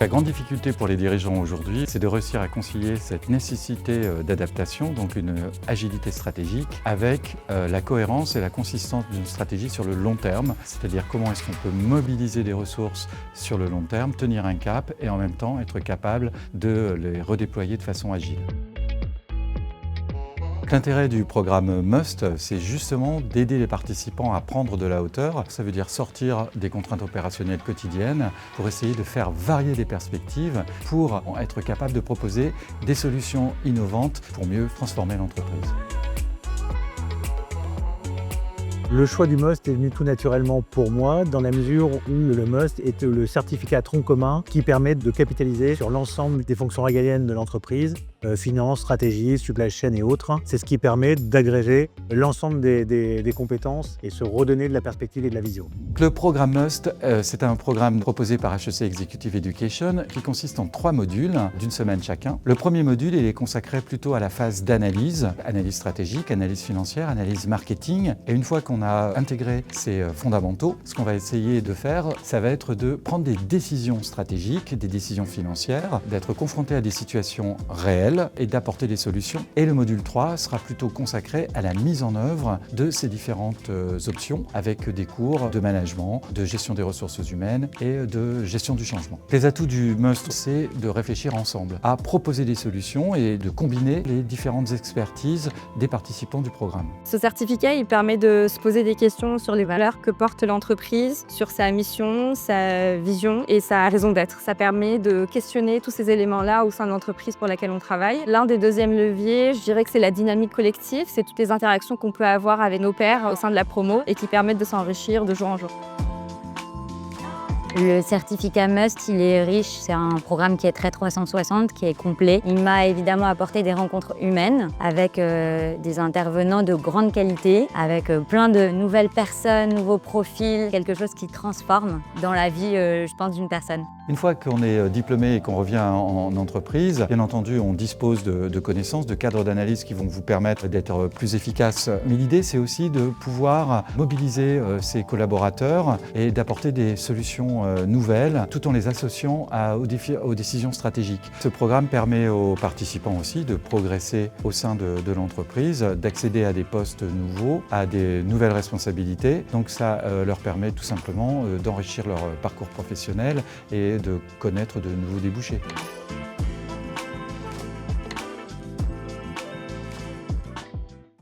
La grande difficulté pour les dirigeants aujourd'hui, c'est de réussir à concilier cette nécessité d'adaptation, donc une agilité stratégique, avec la cohérence et la consistance d'une stratégie sur le long terme, c'est-à-dire comment est-ce qu'on peut mobiliser des ressources sur le long terme, tenir un cap et en même temps être capable de les redéployer de façon agile. L'intérêt du programme MUST, c'est justement d'aider les participants à prendre de la hauteur. Ça veut dire sortir des contraintes opérationnelles quotidiennes pour essayer de faire varier les perspectives, pour être capable de proposer des solutions innovantes pour mieux transformer l'entreprise. Le choix du MUST est venu tout naturellement pour moi, dans la mesure où le MUST est le certificat tronc commun qui permet de capitaliser sur l'ensemble des fonctions régaliennes de l'entreprise, finance, stratégie, supply chain et autres. C'est ce qui permet d'agréger l'ensemble des compétences et se redonner de la perspective et de la vision. Le programme MUST, c'est un programme proposé par HEC Executive Education qui consiste en 3 modules d'une semaine chacun. Le premier module, il est consacré plutôt à la phase d'analyse, analyse stratégique, analyse financière, analyse marketing. Et une fois qu'on a intégré ces fondamentaux, ce qu'on va essayer de faire, ça va être de prendre des décisions stratégiques, des décisions financières, d'être confronté à des situations réelles et d'apporter des solutions. Et le module 3 sera plutôt consacré à la mise en œuvre de ces différentes options avec des cours de management, de gestion des ressources humaines et de gestion du changement. Les atouts du MUST, c'est de réfléchir ensemble, à proposer des solutions et de combiner les différentes expertises des participants du programme. Ce certificat, il permet de se poser des questions sur les valeurs que porte l'entreprise, sur sa mission, sa vision et sa raison d'être. Ça permet de questionner tous ces éléments-là au sein de l'entreprise pour laquelle on travaille. L'un des deuxièmes leviers, je dirais que c'est la dynamique collective, c'est toutes les interactions qu'on peut avoir avec nos pairs au sein de la promo et qui permettent de s'enrichir de jour en jour. Le certificat MUST, il est riche, c'est un programme qui est très 360, qui est complet. Il m'a évidemment apporté des rencontres humaines avec des intervenants de grande qualité, avec plein de nouvelles personnes, nouveaux profils, quelque chose qui transforme dans la vie, je pense, d'une personne. Une fois qu'on est diplômé et qu'on revient en entreprise, bien entendu, on dispose de connaissances, de cadres d'analyse qui vont vous permettre d'être plus efficace. Mais l'idée, c'est aussi de pouvoir mobiliser ses collaborateurs et d'apporter des solutions nouvelles, tout en les associant aux décisions stratégiques. Ce programme permet aux participants aussi de progresser au sein de l'entreprise, d'accéder à des postes nouveaux, à des nouvelles responsabilités. Donc ça leur permet tout simplement d'enrichir leur parcours professionnel et de connaître de nouveaux débouchés.